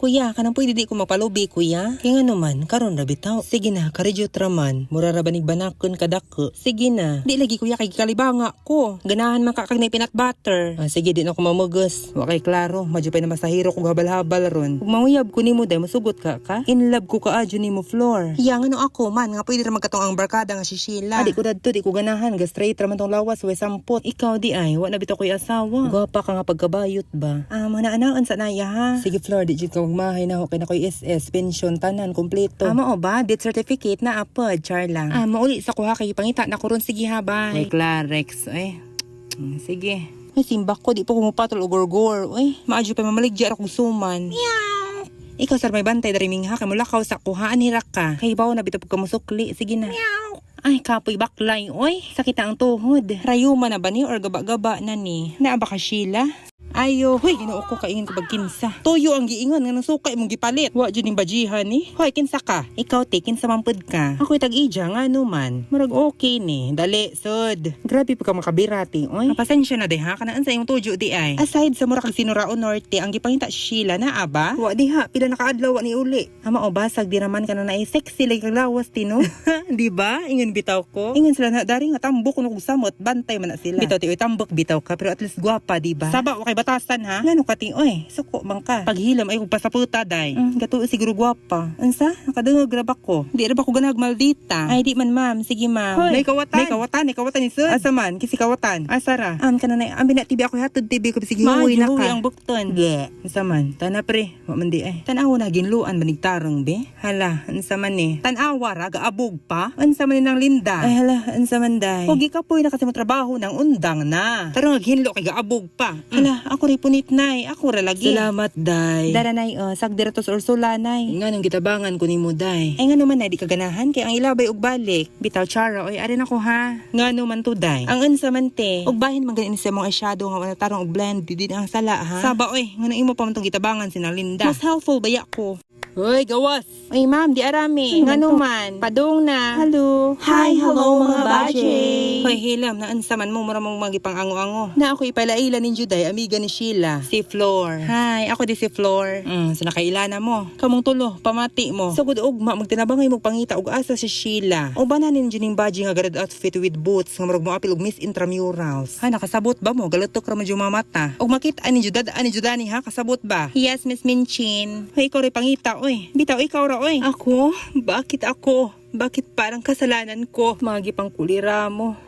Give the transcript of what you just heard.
Kuya, kanang pwede di ko mapalubi, kuya. Kaya nga naman, karon ra bitaw. Sige na, karedyot raman. Mura ra banig banakon kadako. Sige na. Di lagi kuya kay kalibanga ko. Ganahan man kakagnay peanut butter. Sige, di na ko mamugos. Wa kay klaro, madyo pa na masahiro kung habal-habal ron. Kung manguyab ko nimo day, masugot ka ka. In love ko kaadyo nimo floor. Iya nga no ako man, nga pwede ra magkatong ang barkada nga si Sheila. Di ko dadto, di ko ganahan. Ga straight ra man tong lawas, way sampot. Ikaw di ay, wa na bitaw ko'y asawa. Gwapa ka nga pagkabayot ba? Mga naanaan sa naya ha. Sige floor, di jud ka magmahay na ako kay na ko'y SS, pension, tanan, kompleto. Mao ba? Death certificate na apod, Charla. Mauli sa kuha kay pangita na ko ron. Sige ha, bye. Uy, Clarex, sige. Ay, simbak ko, di po kumupatol o gorgor. Uy, maadyo pa mamaligya akong suman. Meow! Ikaw sar may bantay dari mingha, kay mulakaw sa kuhaan hirak ka. Kay bawo na bitapog ka musukli, sige na. Meow! Ay, kapoy baklay, oy. Sakit ang tuhod. Rayuma na ba ni or gaba-gaba na ni? Naaba ka, Sheila? Ayo, hoy, ginoo ko kaingin ko bagkinsa. Toyo ang giingon nga nang sukay mong gipalit. Wa jud ning bajihan ni. Hoy, kinsa ka? Ikaw te, kinsa mampud ka? Ako'y tag-ija nga numan. Murag okay ni. Dali, sud. Grabe pa ka makabirati, oy. Pasensya na de ha, kanaan sa imong tujo di ay. Aside sa mura kag Sinurao Norte, ang gipangita Sheila na aba? Wa di ha, pila nakaadlaw ni uli. Ama o basag di raman ka na naay sexy like kag lawas tino. Di ba? Ingon bitaw ko. Ingon sila na dari nga tambok kuno kog samot, bantay man na sila. Bitaw ti oy tambok bitaw ka, pero at least gwapa, di ba? Saba wa kay batasan ha. Ngano ka ting oy, suko bang ka. Paghilam ay kog pasaputa day. Gato siguro gwapa. Unsa? Nakadungog ra ba ko? Di ra ba ko ganag maldita? Ay di man ma'am, sige ma'am. May kawatan. May kawatan ni sud. Asa man? Kisi kawatan. Asara. Kana na ambi na tibi ako hatod tibi ko sige uwi na ka. Ang bukton. Ge. Unsa man? Tana pre, wa man di ay. Tanaw na ginluan manig tarong be. Hala, unsa man ni? Tanawa ra gaabog pa. Unsa man nang Linda? Ay hala, unsa man day? Pogi ka poy na kasi mo trabaho nang undang na. Tarong ginlo kay gaabog pa. Hala, ako ri punit nay, ako ra lagi. Salamat day. Dara nay sagdiratos Ursula nay. Nganong gitabangan ko nimo day. Ay ngano man nay di kaganahan kay ang ilabay og balik. Bitaw Chara, oy ari na ko ha. Ngano man to day. Ang unsa man te. Og bahin man ganin sa mga eyeshadow nga tarong og blend di ang sala ha. Saba oy, ngano imo pa man tong gitabangan sina Linda. Mas helpful baya ko. Hoy, gawas! Ay, ma'am, di arami. Ngano man? Padung na. Hello. Hi, hello mga baje. Hoy, hilam, naansa man mo, mura mong magipang ango-ango. Na ako ipalaila ni Juday, amiga ni Sheila. Si Flor. Hi, ako di si Flor. So nakailana mo. Kamong tulo, pamati mo. Sugod ugma, magtinabangay mo pangita og asa si Sheila. O ba na nin dyan yung baji nga garad outfit with boots, nga marag mo apil og Miss Intramurals. Ha, nakasabot ba mo? Galutok ra mo dyan mamata. Og makita ni Judani ha, kasabot ba? Yes, Miss Minchin. Hoy, ikaw rin pangita, oy. Bitaw, ikaw ra, oy. Ako? Bakit ako? Bakit parang kasalanan ko? Magi pang kulira mo.